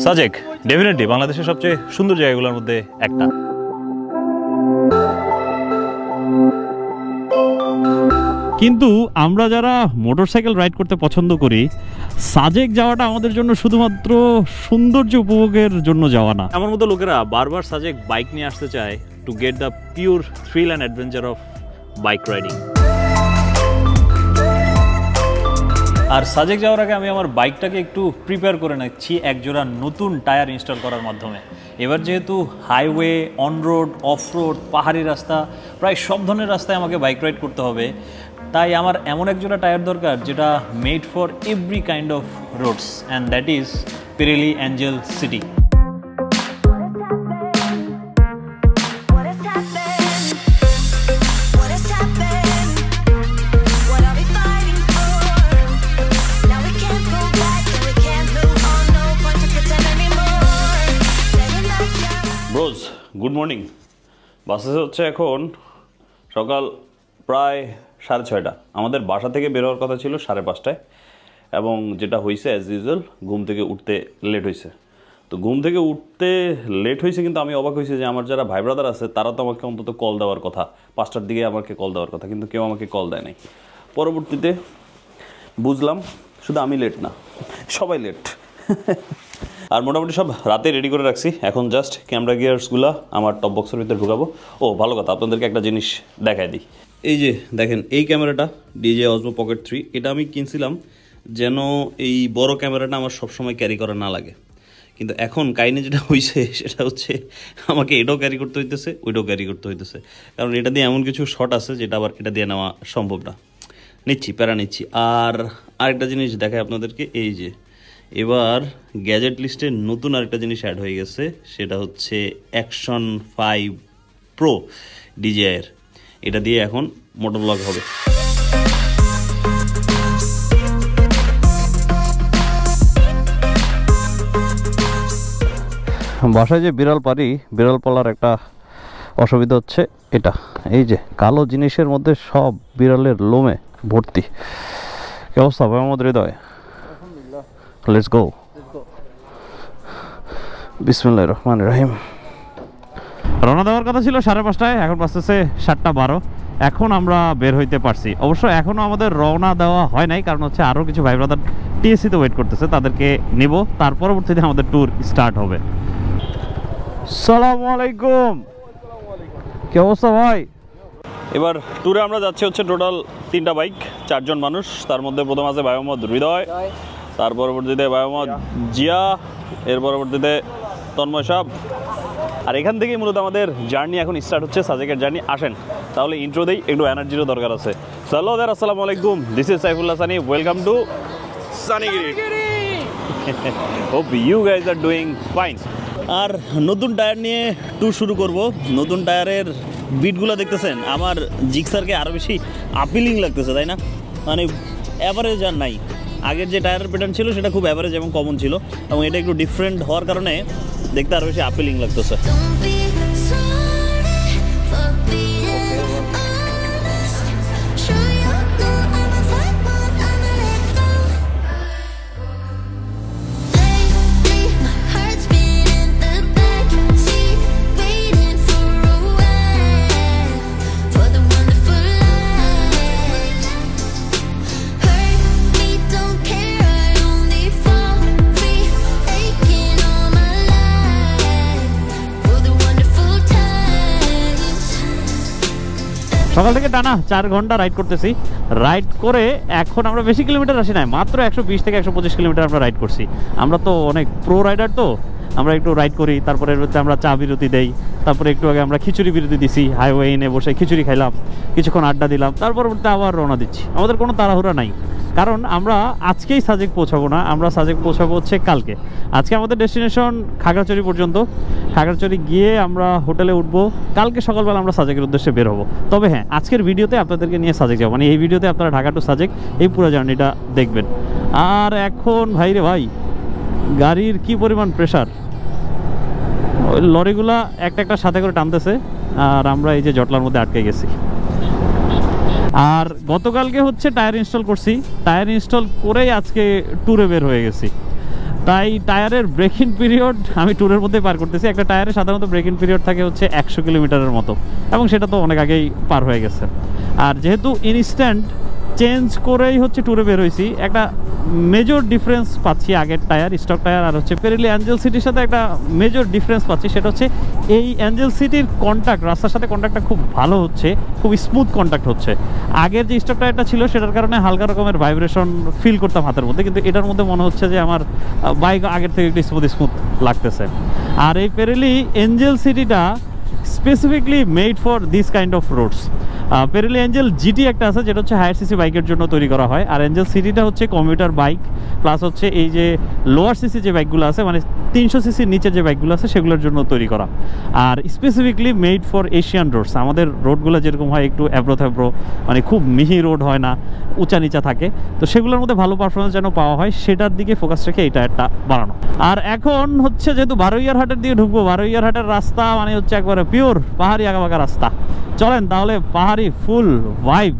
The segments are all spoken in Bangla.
সাজেক ডেফিনেটলি বাংলাদেশের সবচেয়ে সুন্দর জায়গাগুলোর মধ্যে একটা। কিন্তু আমরা যারা মোটরসাইকেল রাইড করতে পছন্দ করি, সাজেক যাওয়াটা আমাদের জন্য শুধুমাত্র সৌন্দর্য উপভোগের জন্য যাওয়া না। আমার মতো লোকেরা বারবার সাজেক বাইক নিয়ে আসতে চায় to get the pure thrill and adventure of bike riding. আর সাজেক যাওয়ার আগে আমি আমার বাইকটাকে একটু প্রিপেয়ার করে নিচ্ছি একজোড়া নতুন টায়ার ইনস্টল করার মাধ্যমে। এবার যেহেতু highway, on road, of road, পাহাড়ি রাস্তা, প্রায় সব ধরনের রাস্তায় আমাকে বাইক রাইড করতে হবে, তাই আমার এমন একজোড়া টায়ার দরকার যেটা made for every kind of roads, and that is Pirelli Angel City. Bros, good morning. বাসে হচ্ছে এখন সকাল প্রায় 6:30। আমাদের বাসা থেকে বেরোয়ার কথা ছিল 5:30টায়, এবং যেটা হয়েছে অ্যাজ ইউজুয়াল ঘুম থেকে উঠতে লেট হয়েছে। তো ঘুম থেকে উঠতে লেট হয়েছে, কিন্তু আমি অবাক হয়েছে যে আমার যারা ভাই ব্রাদার আছে তারা তো আমাকে অন্তত কল দেওয়ার কথা, 5টার দিকে আমাকে কল দেওয়ার কথা, কিন্তু কেউ আমাকে কল দেয় নাই। পরবর্তীতে বুঝলাম শুধু আমি লেট না, সবাই লেট। আর মোটামুটি সব রাতে রেডি করে রাখছি, এখন জাস্ট ক্যামেরা গিয়ার্সগুলো আমার টপ বক্সের ভিতরে ঢুকাবো। ও ভালো কথা, আপনাদেরকে একটা জিনিস দেখাই দিই। এই যে দেখেন, এই ক্যামেরাটা DJI Osmo Pocket 3, এটা আমি কিনছিলাম যেন এই বড় ক্যামেরাটা আমার সবসময় ক্যারি করা না লাগে। কিন্তু এখন কাহিনী যেটা হয়েছে সেটা হচ্ছে আমাকে এটাও ক্যারি করতে হইতেছে, ওইটাও ক্যারি করতে হইতেছে, কারণ এটা দিয়ে এমন কিছু শট আছে যেটা আবার এটা দিয়ে নেওয়া সম্ভব না। নিচ্ছি, প্যারা নিচ্ছি। আর আরেকটা জিনিস দেখাই আপনাদেরকে, এই যে এবার গ্যাজেট লিস্টে নতুন আরেকটা জিনিস অ্যাড হয়ে গেছে, সেটা হচ্ছে অ্যাকশন 5 Pro DJI-এর। এটা দিয়ে এখন মোটর ব্লগ হবে। বাসায় যে বিড়াল পারি, বিড়াল পালার একটা অসুবিধা হচ্ছে এটা, এই যে কালো জিনিসের মধ্যে সব বিড়ালের লোমে ভর্তি। কি অবস্থা ভাই আমাদের হৃদয়? Let's go. বিসমিল্লাহির রহমানির রহিম। রওনা দেওয়ার কথা ছিল 5:30টায়, এখন বাজতেছে 7:12। এখন আমরা বের হইতে পারছি। অবশ্য এখনও আমাদের রওনা দেওয়া হয় নাই, কারণ হচ্ছে আরও কিছু ভাই ব্রাদার TSC-তে ওয়েট করতেছে, তাদেরকে নিব, তার পরবর্তীতে আমাদের ট্যুর স্টার্ট হবে। আসসালামু আলাইকুম। কি অবস্থা ভাই? এবার ট্যুরে আমরা যাচ্ছি হচ্ছে টোটাল 3টা বাইক, 4 জন মানুষ। তার মধ্যে প্রথম আছে ভাই মোহাম্মদ হৃদয়, তার পরবর্তীতে ভাই মোহাম্মদ জিয়া, এর পরবর্তীতে তন্ময় সাহেব। আর এখান থেকেই মূলত আমাদের জার্নি এখন স্টার্ট হচ্ছে, সাজেকের জার্নি। আসেন তাহলে ইন্ট্রো দেই, একটু এনার্জিরও দরকার আছে। হ্যালো দেয়ার, আসসালামু আলাইকুম, this is Saifullah Sunny, welcome to Sunnygiri. Hope you guys are doing fine. আর নতুন টায়ার নিয়ে ট্যুর শুরু করব। নতুন টায়ারের বিটগুলো দেখতেছেন, আমার জিক্সারকে আরও বেশি আপিলিং লাগতেছে, তাই না? মানে অ্যাভারেজ আর নাই। আগের যে টায়ারের প্যাটার্ন ছিল সেটা খুব অ্যাভারেজ এবং কমন ছিল, এবং এটা একটু ডিফারেন্ট হওয়ার কারণে দেখতে আরও বেশি আপিলিং লাগতেছে। সকাল থেকে টানা 4 ঘন্টা রাইড করতেছি। রাইড করে এখন আমরা বেশি কিলোমিটার আসি নাই, মাত্র 120 থেকে 125 কিলোমিটার আমরা রাইড করছি। আমরা তো অনেক প্রো রাইডার, তো আমরা একটু রাইড করি, তারপরে আমরা চা বিরতি দেই, তারপরে একটু আগে আমরা খিচুড়ি বিরতি দিছি, হাইওয়ে এনে বসে খিচুড়ি খাইলাম, কিছুক্ষণ আড্ডা দিলাম, তারপর আবার রওনা দিচ্ছি। আমাদের কোনো তাড়াহুড়া নাই, কারণ আমরা আজকেই সাজেক পৌঁছাবো না, আমরা সাজেক পৌঁছাবো হচ্ছে কালকে। আজকে আমাদের ডেস্টিনেশন খাগড়াছড়ি পর্যন্ত। খাগড়াছড়ি গিয়ে আমরা হোটেলে উঠবো, কালকে সকালবেলা আমরা সাজেকের উদ্দেশ্যে বের হবো। তবে হ্যাঁ, আজকের ভিডিওতে আপনাদেরকে নিয়ে সাজেক যাবো, মানে এই ভিডিওতে আপনারা ঢাকা টু সাজেক এই পুরো জার্নিটা দেখবেন। আর এখন ভাই রে ভাই, গাড়ির কি পরিমাণ প্রেশার, ওই লরিগুলা একটা একটা সাথে করে টানতেছে, আর আমরা এই যে জটলার মধ্যে আটকে গেছি। আর গতকালকে হচ্ছে টায়ার ইনস্টল করছি, টায়ার ইনস্টল করেই আজকে ট্যুরে বের হয়ে গেছি। তাই টায়ারের ব্রেকিং পিরিয়ড আমি ট্যুরের মধ্যে পার করতেছি। একটা টায়ারে সাধারণত ব্রেকিং পিরিয়ড থাকে হচ্ছে 100 কিলোমিটারের মতো, এবং সেটা তো অনেক আগেই পার হয়ে গেছে। আর যেহেতু ইনস্ট্যান্ট চেঞ্জ করেই হচ্ছে ট্যুরে বের হয়েছি, একটা মেজর ডিফারেন্স পাচ্ছি আগের টায়ার, স্টক টায়ার আর হচ্ছে পেরেলি অ্যাঞ্জেল সিটির সাথে একটা মেজর ডিফারেন্স পাচ্ছি। সেটা হচ্ছে এই অ্যাঞ্জেল সিটির কন্ট্যাক্ট, রাস্তার সাথে কন্ট্যাক্টটা খুব ভালো হচ্ছে, খুব স্মুথ কন্ট্যাক্ট হচ্ছে। আগের যে স্টক টায়ারটা ছিল সেটার কারণে হালকা রকমের ভাইব্রেশন ফিল করতাম হাতের মধ্যে, কিন্তু এটার মধ্যে মনে হচ্ছে যে আমার বাইক আগের থেকে একটু স্মুথ লাগতেছে। আর এই পেরেলি অ্যাঞ্জেল সিটিটা specifically made for this kind of roads. Pirelli Angel GT একটা আছে যেটা হচ্ছে হায়ার সিসি বাইকের জন্য তৈরি করা হয়, আর অ্যাঞ্জেল সিটিটা হচ্ছে কমিউটার বাইক প্লাস হচ্ছে এই যে লোয়ার সিসি যে বাইকগুলো আছে, মানে 300 সিসির নিচে যে বাইকগুলো আছে সেগুলোর জন্য তৈরি করা, আর specifically made for Asian roads. আমাদের রোডগুলো যেরকম হয় একটু অ্যাব্রো থ্যাব্রো, মানে খুব মিহি রোড হয় না, উঁচা নিচা থাকে, তো সেগুলোর মধ্যে ভালো পারফরমেন্স যেন পাওয়া হয় সেটার দিকে ফোকাস রেখে এই টায়ারটা বানানো। আর এখন হচ্ছে যেহেতু বারোইয়ার হাটের দিকে ঢুকবো, বারোইয়ার হাটের রাস্তা মানে হচ্ছে একবারে পিওর পাহাড়ি আঁকাবাঁকা রাস্তা। চলেন তাহলে পাহাড়ি ফুল ভাইব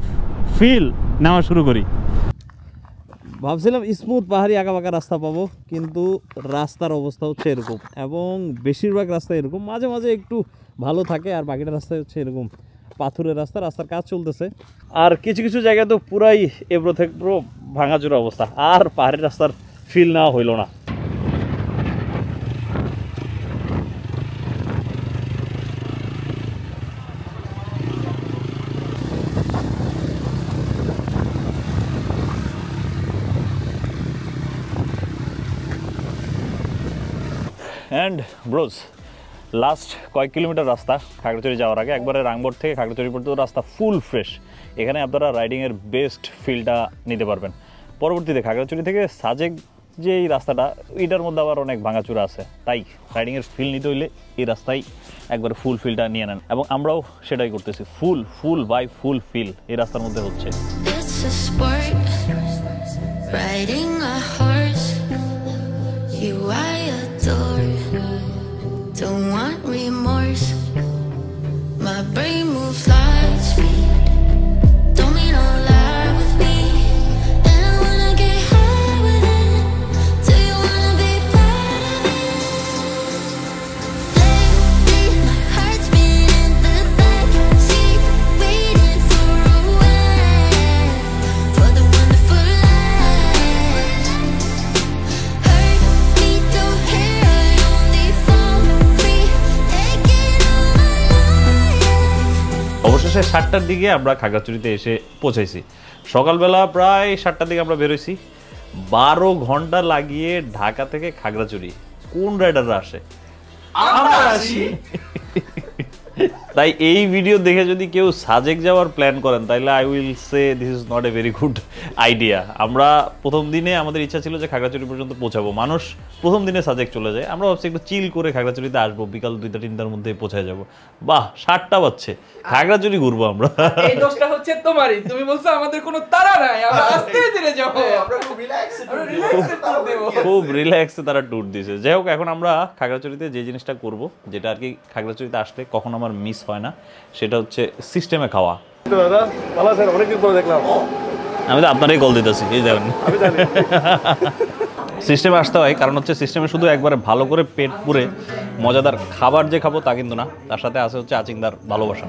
ফিল নেওয়া শুরু করি। ভাবছিলাম স্মুথ পাহাড়ি আঁকাবাঁকা রাস্তা পাবো, কিন্তু রাস্তার অবস্থা হচ্ছে এরকম, এবং বেশিরভাগ রাস্তা এরকম, মাঝে মাঝে একটু ভালো থাকে, আর বাকিটা রাস্তায় হচ্ছে এরকম পাথুরের রাস্তা, রাস্তার কাজ চলতেছে, আর কিছু কিছু জায়গায় তো পুরাই এবড়ো থেবড়ো ভাঙাচোরা অবস্থা, আর পাহাড়ি রাস্তার ফিল নেওয়া হইল না। অ্যান্ড ব্রোজ, লাস্ট কয়েক কিলোমিটার রাস্তা খাগড়াছড়ি যাওয়ার আগে একবারে রাংবোর্ড থেকে খাগড়াছড়ি পর্যন্ত রাস্তা ফুল ফ্রেশ। এখানে আপনারা রাইডিংয়ের বেস্ট ফিলটা নিতে পারবেন। পরবর্তীতে খাগড়াছড়ি থেকে সাজেক যে এই রাস্তাটা, এটার মধ্যে আবার অনেক ভাঙাচুরা আছে, তাই রাইডিংয়ের ফিল নিতে হইলে এই রাস্তায় একবারে ফুল ফিলটা নিয়ে নেন, এবং আমরাও সেটাই করতেছি। ফুল বাই ফুল ফিল এই রাস্তার মধ্যে হচ্ছে। Don't want remorse. My brain moves like speed. Don't mean no lie with me. And I wanna get high with it. Do you wanna be part of it? Lately, my heart's been in the backseat, waiting for a wave, for the wonderful life. Hurt me, don't hurt, only fall free. অবশেষে 7টার দিকে আমরা খাগড়াছড়িতে এসে পৌঁছাইছি। সকালবেলা প্রায় 7টার দিকে আমরা বেরোইছি। 12 ঘন্টা লাগিয়ে ঢাকা থেকে খাগড়াছড়ি কোন রাইডাররা আসে? আমরা আসি। তাই এই ভিডিও দেখে যদি কেউ সাজেক যাওয়ার প্ল্যান করেন তাহলে I will say this is not a very good idea. আমরা প্রথম দিনে আমাদের ইচ্ছা ছিল যে খাগড়াছড়ি পর্যন্ত পৌঁছাবো, মানুষ প্রথম দিনে সাজেক চলে যায়, আমরা ভাবছি একটু চিল করে খাগড়াছড়িতে আসবো, বিকাল 2টা-3টার মধ্যে পৌঁছায় যাবো। বাহ, 7টা বাজছে, খাগড়াছড়ি ঘুরবো আমরা। এই দোষটা হচ্ছে তোমারই, তুমি বলছো আমাদের কোনো তাড়া নাই, আমরা আস্তে ধীরে যাবো, আমরা খুব রিল্যাক্সে খুব রিল্যাক্সে তারা ট্যুর দিয়েছে। যাই হোক, এখন আমরা খাগড়াছড়িতে যে জিনিসটা করব, যেটা আর কি খাগড়াছড়িতে আসলে কখন আমার মিস হয় না, সেটা হচ্ছে সিস্টেমে খাওয়া। আমি তো আপনারই কল দিতেছি, এই দেখেন সিস্টেমে আসতে হয়, কারণ হচ্ছে সিস্টেমে শুধু একবারে ভালো করে পেট পুরে মজাদার খাবার যে খাবো তা কিন্তু না, তার সাথে আছে হচ্ছে আচিংদার ভালোবাসা।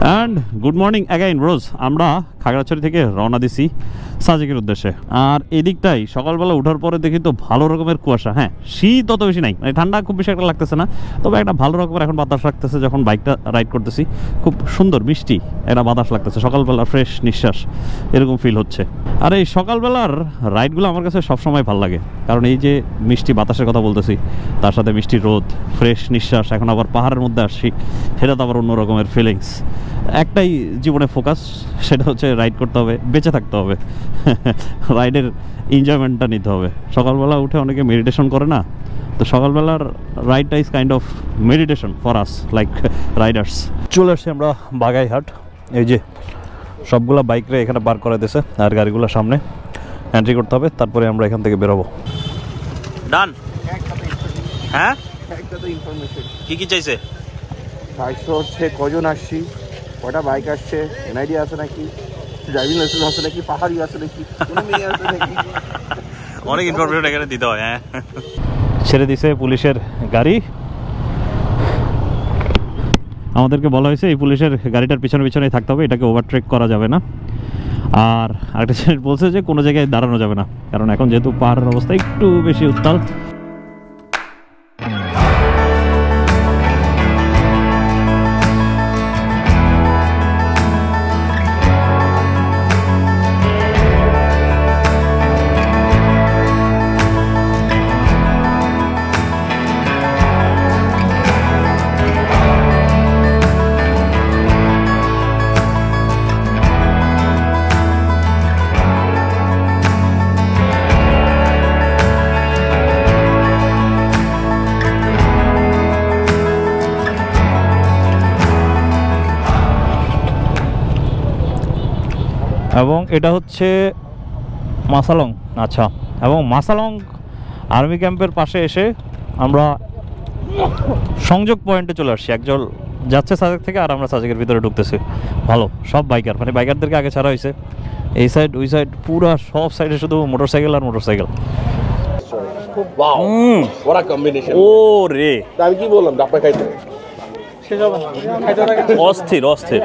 অ্যান্ড গুড মর্নিং অ্যাগাইন রোজ। আমরা খাগড়াছড়ি থেকে রওনা দিছি সাজেকের উদ্দেশ্যে। আর এদিকটাই সকালবেলা ওঠার পরে দেখি তো ভালো রকমের কুয়াশা। হ্যাঁ, শীত অত বেশি নাই, মানে ঠান্ডা খুব বেশি একটা লাগতেছে না, তবে একটা ভালো রকমের এখন বাতাস লাগতেছে। যখন বাইকটা রাইড করতেছি খুব সুন্দর মিষ্টি একটা বাতাস লাগতেছে, সকালবেলা ফ্রেশ নিঃশ্বাস এরকম ফিল হচ্ছে। আর এই সকালবেলার রাইডগুলো আমার কাছে সবসময় ভালো লাগে, কারণ এই যে মিষ্টি বাতাসের কথা বলতেছি, তার সাথে মিষ্টি রোদ, ফ্রেশ নিঃশ্বাস, এখন আবার পাহাড়ের মধ্যে আসছি, সেটা তো আবার অন্য রকমের ফিলিংস। একটাই জীবনে ফোকাস, সেটা হচ্ছে রাইড করতে হবে, বেঁচে থাকতে হবে, রাইডের এনজয়মেন্টটা নিতে হবে। সকালবেলা উঠে অনেকে মেডিটেশন করে না, তো সকালবেলার রাইডটা is kind of meditation for us like riders. চলে আসছি আমরা বাগাইহাট। এই যে সবগুলা বাইকরে এখানে পার্ক করে দিয়েছে, আর গাড়িগুলো সামনে এন্ট্রি করতে হবে, তারপরে আমরা এখান থেকে বেরোবো। ডান। হ্যাঁ, একটা তো ইনফরমেশন কি কি চাইছে? বাইকশো হচ্ছে কজন আসছি, কটা বাইক আসছে, এনআইডি আছে নাকি, ড্রাইভিং লাইসেন্স আছে নাকি, পাহাড়ি আছে নাকি, কোনো মেয়ে আছে নাকি, অনেক ইনফরমেশন এখানে দিতে হয়। হ্যাঁ, ছেড়ে দিছে পুলিশের গাড়ি। আমাদেরকে বলা হয়েছে এই পুলিশের গাড়িটার পিছনে পিছনেই থাকতে হবে, এটাকে ওভারটেক করা যাবে না। আর আরেকটা জিনিস বলছে যে কোনো জায়গায় দাঁড়ানো যাবে না, কারণ এখন যেহেতু পাহাড়ের অবস্থা একটু বেশি উত্তাল। এবং এটা হচ্ছে মাসালং। আচ্ছা, এবং মাসালং আর্মি ক্যাম্পের পাশে এসে আমরা সংযোগ পয়েন্টে চলে আসছি। একজন যাচ্ছে সাজেক থেকে, আর আমরা সাজেকের ভিতরে ঢুকতেছি। ভালো, সব বাইকার, মানে বাইকারদেরকে আগে ছাড়া হয়েছে। এই সাইড ওই সাইড পুরো সব সাইডে শুধু মোটরসাইকেল আর motorcycle. Wow what a combination। ও রে, আমি কি বললাম ডাব্বা খাইতে, অস্থির অস্থির।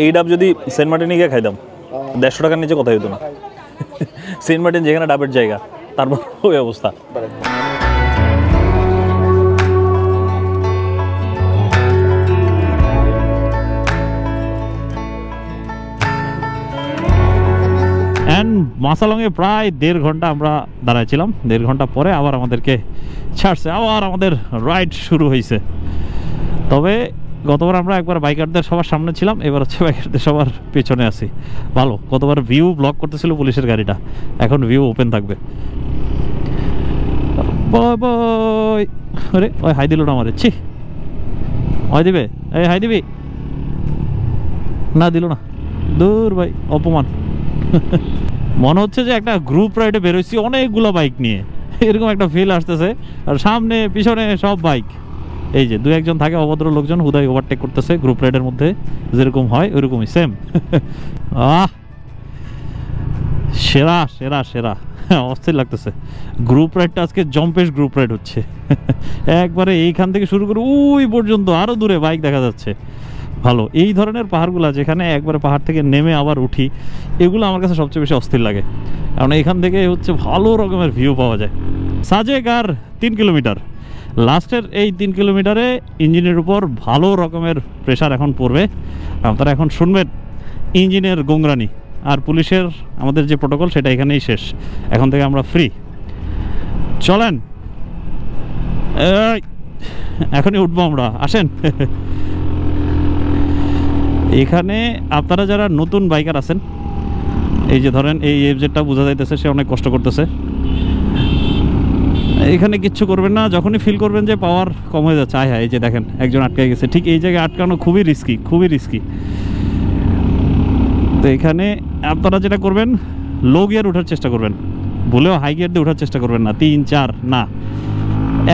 এই ডাব যদি সেন্ট মার্টিনে গিয়ে খাইতাম 150 টাকার নিচে কোথায় হতো না। সেন্ট মার্টিন যেখানে ডাবের জায়গা, তারপর ওই অবস্থা। অ্যান্ড মাসালংয়ে প্রায় 1.5 ঘন্টা আমরা দাঁড়াইছিলাম। 1.5 ঘন্টা পরে আবার আমাদেরকে ছাড়ছে, আবার আমাদের রাইড শুরু হয়েছে। তবে গতবার আমরা একবার বাইকারদের সবার সামনে ছিলাম, এবার হচ্ছে বাইকারদের সবার পেছনে আছি। ভালো, গতবার ভিউ ব্লক করতেছিল পুলিশের গাড়িটা, এখন ভিউ ওপেন থাকবে। আরে ওই হাই দিল না আমারে, ছি হাই দিবে, এই হাই দিবি না, দিল না, দূর ভাই, অপমান। মনে হচ্ছে যে একটা গ্রুপ রাইডে বেরোইছি অনেকগুলো বাইক নিয়ে, এরকম একটা ফিল আসতেছে। আর সামনে পিছনে সব বাইক। এই যে 2-1 জন থাকে অভদ্র লোকজন, হুদাই ওভারটেক করতেছে। গ্রুপ রাইডের মধ্যে যেরকম হয় ওইরকমই সেম। সেরা সেরা সেরা, অস্থির লাগতেছে। গ্রুপ রাইডটা আজকে জম্পেশ গ্রুপ রাইড হচ্ছে। একবারে এইখান থেকে শুরু করে ওই পর্যন্ত আরও দূরে বাইক দেখা যাচ্ছে। ভালো, এই ধরনের পাহাড়গুলো যেখানে একবারে পাহাড় থেকে নেমে আবার উঠি, এগুলো আমার কাছে সবচেয়ে বেশি অস্থির লাগে, কারণ এখান থেকে হচ্ছে ভালো রকমের ভিউ পাওয়া যায়। সাজেক আর 3 কিলোমিটার, লাস্টের এই 3 কিলোমিটারে ইঞ্জিনের উপর ভালো রকমের প্রেশার এখন পড়বে। আপনারা এখন শুনবেন ইঞ্জিনের গোংরানি। আর পুলিশের আমাদের যে প্রোটোকল সেটা এখানেই শেষ, এখন থেকে আমরা ফ্রি। চলেন, এখনই উঠবো আমরা, আসেন। এখানে আপনারা যারা নতুন বাইকার আছেন, এই যে ধরেন এই এফজেডটা বোঝা যাইতেছে সে অনেক কষ্ট করতেছে। এখানে কিচ্ছু করবেন না, যখনই ফিল করবেন যে পাওয়ার কম হয়ে যাচ্ছে, হ্যাঁ এই যে দেখেন একজন আটকে গেছে। ঠিক এই জায়গায় আটকানো খুবই রিস্কি, খুবই রিস্কি। তো এখানে আপনারা যেটা করবেন, লো গিয়ার ওঠার চেষ্টা করবেন, ভুলেও হাই গিয়ার দিয়ে ওঠার চেষ্টা করবেন না। 3, 4 না,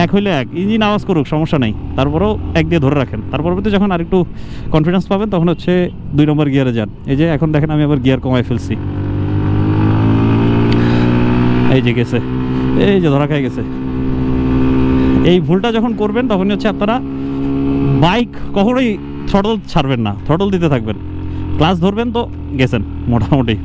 1 হইলে 1, ইঞ্জিন আওয়াজ করুক সমস্যা নাই, তারপরেও 1 দিয়ে ধরে রাখেন। তার পরবর্তী যখন আর একটু কনফিডেন্স পাবেন তখন হচ্ছে 2 নম্বর গিয়ারে যান। এই যে এখন দেখেন আমি আবার গিয়ার কমাই ফেলছি, এই যে গেছে, এই যে ধরা খাই গেছে। এই ভুলটা যখন করবেন তখনই হচ্ছে আপনারা বাইক কখনোই থ্রটল ছাড়বেন না, থ্রটল দিতে থাকবেন। ক্লাস ধরবেন তো গেছেন মোটামুটি।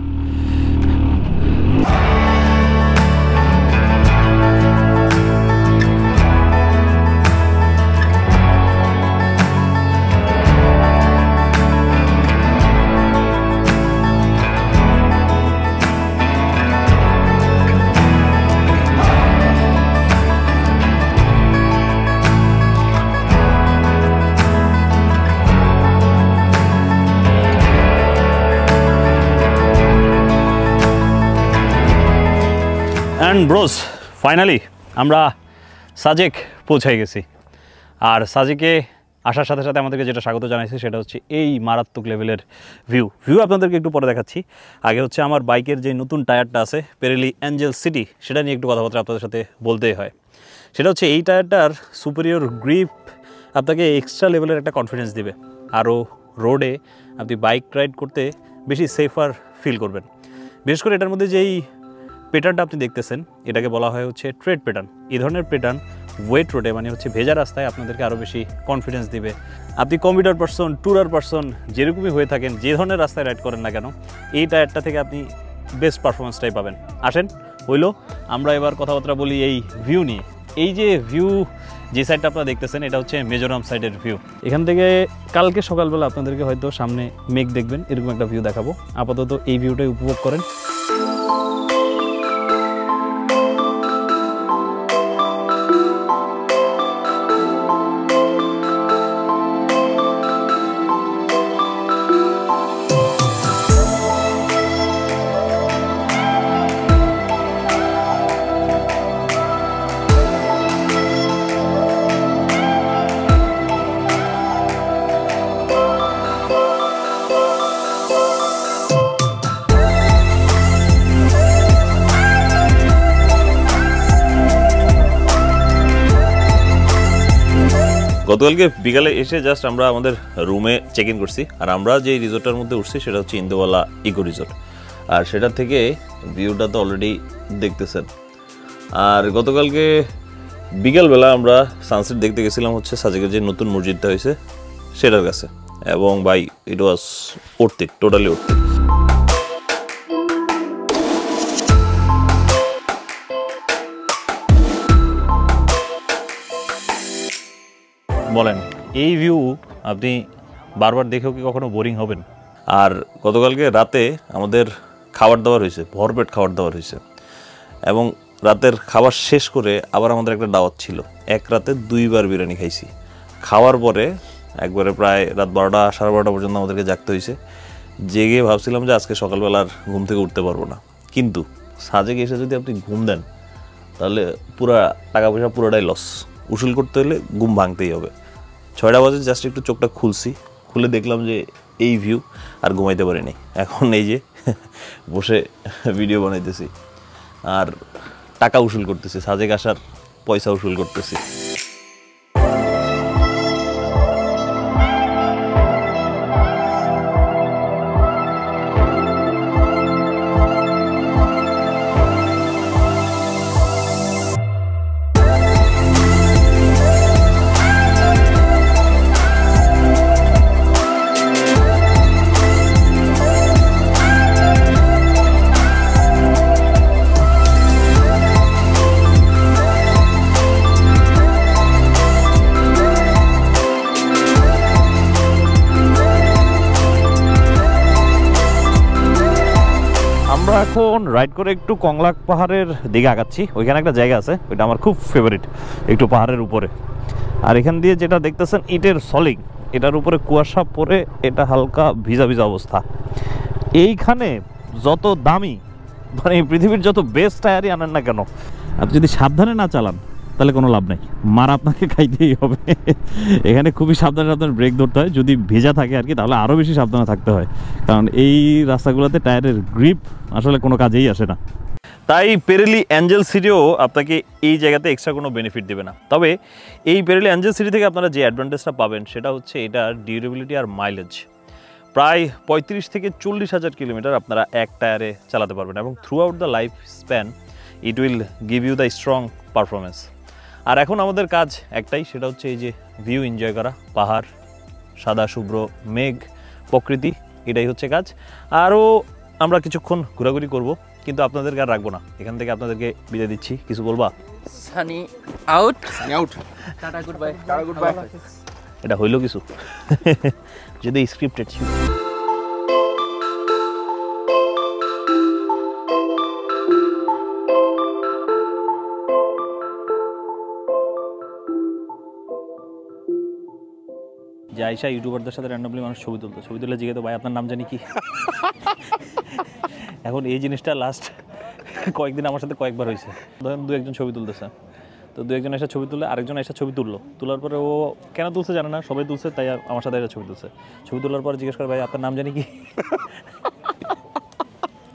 অ্যান্ড ব্রোস ফাইনালি আমরা সাজেক পৌঁছাই গেছি। আর সাজেকে আসার সাথে সাথে আমাদেরকে যেটা স্বাগত জানাইছে সেটা হচ্ছে এই মারাত্মক লেভেলের ভিউ আপনাদেরকে একটু পরে দেখাচ্ছি। আগে হচ্ছে আমার বাইকের যে নতুন টায়ারটা আছে পেরেলি অ্যাঞ্জেল সিটি, সেটা নিয়ে একটু কথাবার্তা আপনাদের সাথে বলতেই হয়। সেটা হচ্ছে এই টায়ারটার সুপিরিয়র গ্রিপ আপনাকে এক্সট্রা লেভেলের একটা কনফিডেন্স দিবে, আরও রোডে আপনি বাইক রাইড করতে বেশি সেফার ফিল করবেন। বিশেষ করে এটার মধ্যে যেই প্যাটার্নটা আপনি দেখতেছেন এটাকে বলা হয় হচ্ছে ট্রেড প্যাটার্ন। এই ধরনের প্যাটার্ন ওয়েট রোডে মানে হচ্ছে ভেজা রাস্তায় আপনাদেরকে আরও বেশি কনফিডেন্স দিবে। আপনি কমিউটার পারসন, ট্যুরার পারসন, যেরকমই হয়ে থাকেন, যে ধরনের রাস্তায় রাইড করেন না কেন, এই টায়ারটা থেকে আপনি বেস্ট পারফরমেন্সটাই পাবেন। আসেন হইলো আমরা এবার কথাবার্তা বলি এই ভিউ নিয়ে। এই যে ভিউ যে সাইডটা আপনারা দেখতেছেন এটা হচ্ছে মিজোরাম সাইডের ভিউ। এখান থেকে কালকে সকালবেলা আপনাদেরকে হয়তো সামনে মেঘ দেখবেন, এরকম একটা ভিউ দেখাবো। আপাতত এই ভিউটাই উপভোগ করেন। গতকালকে বিকালে এসে জাস্ট আমরা আমাদের রুমে চেক ইন করছি, আর আমরা যে রিসোর্টটার মধ্যে উঠছি সেটা হচ্ছে ইন্দোবালা ইকো রিসোর্ট। আর সেটার থেকে ভিউটা তো অলরেডি দেখতেছেন। আর গতকালকে বিকালবেলা আমরা সানসেট দেখতে গেছিলাম হচ্ছে সাজেকের যে নতুন মসজিদটা হয়েছে সেটার কাছে, এবং ভাই ইট ওয়াজ অর্থিক, টোটালি অর্থিক। বলেন এই ভিউ আপনি বারবার দেখেও কি কখনো বোরিং হবেন? আর গতকালকে রাতে আমাদের খাবার দাবার হয়েছে, ভরপেট খাবার দাবার হয়েছে, এবং রাতের খাবার শেষ করে আবার আমাদের একটা দাওয়াত ছিল। এক রাতে 2 বার বিরিয়ানি খাইছি। খাওয়ার পরে একবারে প্রায় রাত 12টা সাড়ে 12টা পর্যন্ত আমাদেরকে জাগতে হয়েছে। জেগে ভাবছিলাম যে আজকে সকালবেলা আর ঘুম থেকে উঠতে পারবো না, কিন্তু সাজেকে এসে যদি আপনি ঘুম দেন তাহলে পুরা টাকা পয়সা পুরোটাই লস। উসুল করতে হলে ঘুম ভাঙতেই হবে। 6টা বাজে জাস্ট একটু চোখটা খুলছি, খুলে দেখলাম যে এই ভিউ, আর ঘুমাইতে পারিনি। এখন এই যে বসে ভিডিও বানাইতেছি আর টাকা উসুল করতেছি, সাজেক আসার পয়সা উসুল করতেছি। এখন রাইড করে একটু কংলাক পাহাড়ের দিকে আগাচ্ছি। ওইখানে একটা জায়গা আছে, ওইটা আমার খুব ফেভারিট, একটু পাহাড়ের উপরে। আর এখান দিয়ে যেটা দেখতেছেন ইটের সলিং, এটার উপরে কুয়াশা পড়ে এটা হালকা ভিজা ভিজা অবস্থা। এইখানে যত দামি মানে পৃথিবীর যত বেস্ট টায়ারই আনেন না কেন, আপনি যদি সাবধানে না চালান তাহলে কোনো লাভ নেই, মার আপনাকে খাইতেই হবে। এখানে খুবই সাবধানে সাবধানে ব্রেক ধরতে হয়, যদি ভেজা থাকে আর কি তাহলে আরও বেশি সাবধানে থাকতে হয়, কারণ এই রাস্তাগুলোতে টায়ারের গ্রিপ আসলে কোনো কাজেই আসে না। তাই পেরেলি অ্যাঞ্জেল সিটিও আপনাকে এই জায়গাতে এক্সট্রা কোনো বেনিফিট দেবে না। তবে এই পেরেলি অ্যাঞ্জেল সিটি থেকে আপনারা যে অ্যাডভান্টেজটা পাবেন সেটা হচ্ছে এটার ডিউরেবিলিটি আর মাইলেজ। প্রায় 35 থেকে 40 হাজার কিলোমিটার আপনারা এক টায়ারে চালাতে পারবেন, এবং throughout the life span it will give you the strong performance. আর এখন আমাদের কাজ একটাই, সেটা হচ্ছে এই যে ভিউ এনজয় করা, পাহাড়, সাদা শুভ্র মেঘ, প্রকৃতি, এটাই হচ্ছে কাজ। আরও আমরা কিছুক্ষণ ঘোরাঘুরি করব, কিন্তু আপনাদেরকে আর রাখবো না, এখান থেকে আপনাদেরকে বিদায় দিচ্ছি। কিছু বলবা? Sunny out, out, tata good bye, tata good bye. এটা হইলো কিছু যদি স্ক্রিপ্টেড ছিল। যে আইসা ইউটিউবারদের সাথে র্যান্ডমলি মানুষ ছবি তুলে জিজ্ঞেস ভাই আপনার নাম জানি কি। এখন এই জিনিসটা লাস্ট কয়েকদিন আমার সাথে কয়েকবার হয়েছে। ধরেন দু একজন ছবি তুলতেছে, তো দু একজন এসে ছবি তুললে আরেকজন এসে ছবি তুললো, তোলার পরে ও কেন তুলছে জানে না, সবাই তুলছে তাই আমার সাথে এসে ছবি তুলছে। ছবি তোলার পর জিজ্ঞেস করে ভাই আপনার নাম জানি কি,